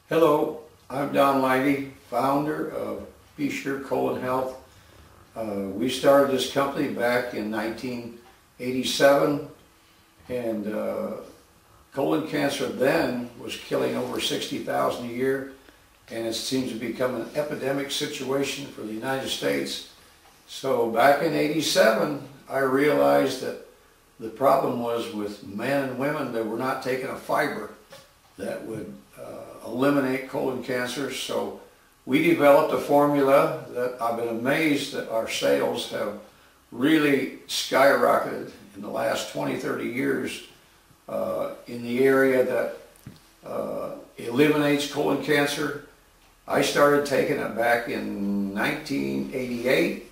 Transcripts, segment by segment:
Hello, I'm Don Leidigh, founder of Be Sure Colon Health. We started this company back in 1987, and colon cancer then was killing over 60,000 a year, and it seems to become an epidemic situation for the United States. So back in '87, I realized that the problem was with men and women that were not taking a fiber that would eliminate colon cancer. So we developed a formula that I've been amazed that our sales have really skyrocketed in the last 20-30 years in the area that eliminates colon cancer. I started taking it back in 1988,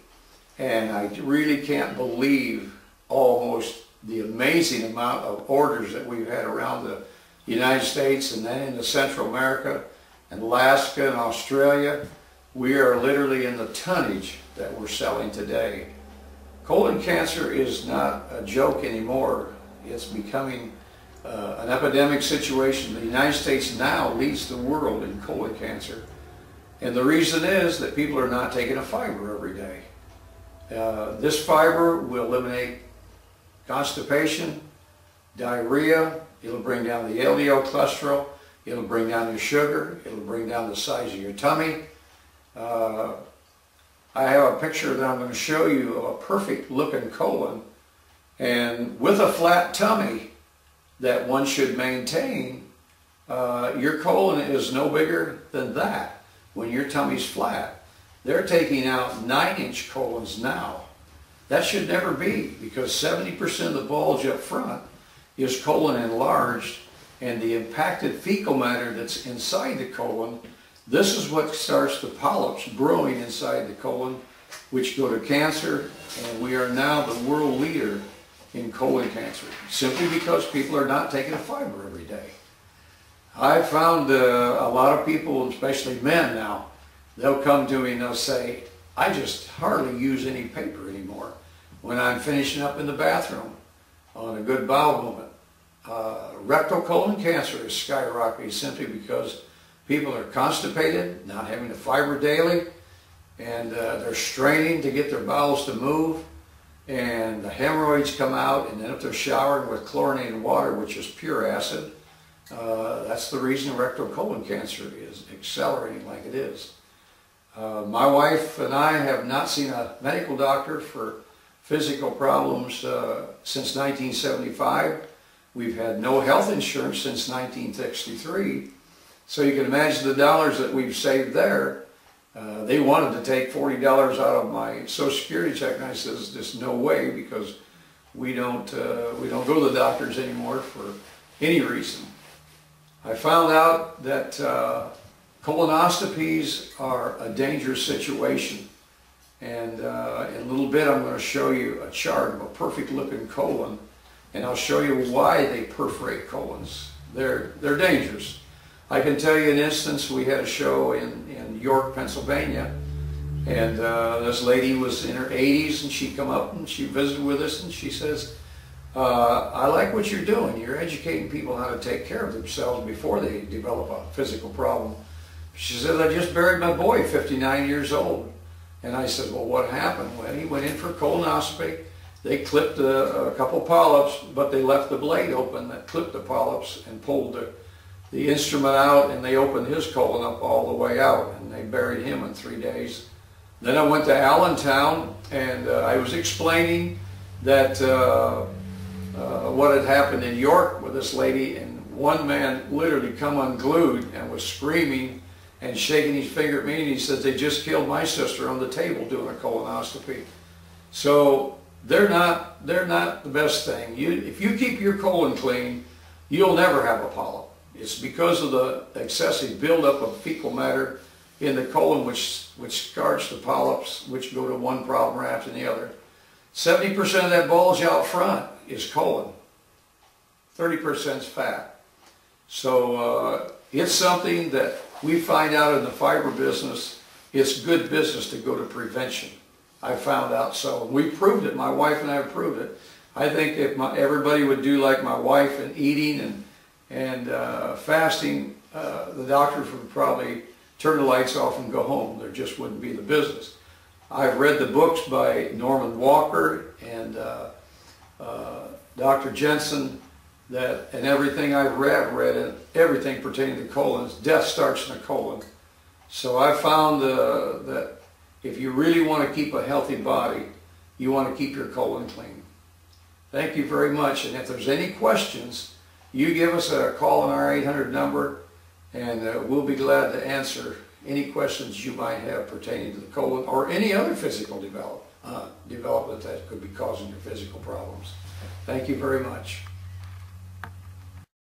and I really can't believe almost the amazing amount of orders that we've had around the United States and then into Central America and Alaska and Australia. We are literally in the tonnage that we're selling today. Colon cancer is not a joke anymore. It's becoming an epidemic situation. The United States now leads the world in colon cancer. And the reason is that people are not taking a fiber every day. This fiber will eliminate constipation, diarrhea. It'll bring down the LDL cholesterol. It'll bring down your sugar. It'll bring down the size of your tummy. I have a picture that I'm going to show you of a perfect looking colon, and with a flat tummy that one should maintain. Your colon is no bigger than that when your tummy's flat. They're taking out 9-inch colons now. That should never be, because 70% of the bulge up front is colon enlarged, and the impacted fecal matter that's inside the colon, this is what starts the polyps growing inside the colon, which go to cancer, and we are now the world leader in colon cancer, simply because people are not taking a fiber every day. I found a lot of people, especially men now, they'll come to me and they'll say, I just hardly use any paper anymore when I'm finishing up in the bathroom on a good bowel movement. Rectal colon cancer is skyrocketing simply because people are constipated, not having a fiber daily, and they're straining to get their bowels to move, and the hemorrhoids come out, and then if they're showering with chlorinated water, which is pure acid, that's the reason rectal colon cancer is accelerating like it is. My wife and I have not seen a medical doctor for physical problems since 1975. We've had no health insurance since 1963. So you can imagine the dollars that we've saved there. They wanted to take $40 out of my Social Security check, and I says, there's no way, because we don't go to the doctors anymore for any reason. I found out that colonoscopies are a dangerous situation. And in a little bit I'm going to show you a chart of a perfect looking colon, and I'll show you why they perforate colons. They're dangerous. I can tell you an instance. We had a show in York, Pennsylvania, and this lady was in her 80s, and she come up and she visited with us, and she says, I like what you're doing. You're educating people how to take care of themselves before they develop a physical problem. She said, I just buried my boy, 59 years old. And I said, well, what happened? Well, he went in for colonoscopy. They clipped a couple polyps, but they left the blade open that clipped the polyps and pulled the instrument out, and they opened his colon up all the way out, and they buried him in 3 days. Then I went to Allentown, and I was explaining that what had happened in York with this lady, and one man literally come unglued and was screaming and shaking his finger at me, and he said, they just killed my sister on the table doing a colonoscopy. So they're not the best thing. If you keep your colon clean, you'll never have a polyp. It's because of the excessive buildup of fecal matter in the colon which starts the polyps, which go to one problem after the other. 70% of that bulge out front is colon. 30% is fat. So it's something that we find out in the fiber business. It's good business to go to prevention. I found out so. We proved it. My wife and I have proved it. I think if everybody would do like my wife in eating and fasting, the doctors would probably turn the lights off and go home. There just wouldn't be the business. I've read the books by Norman Walker and Dr. Jensen, and everything I've read everything pertaining to colons. Death starts in the colon. So I found that if you really want to keep a healthy body, you want to keep your colon clean. Thank you very much. And if there's any questions, you give us a call on our 800 number, and we'll be glad to answer any questions you might have pertaining to the colon or any other physical development that could be causing your physical problems. Thank you very much.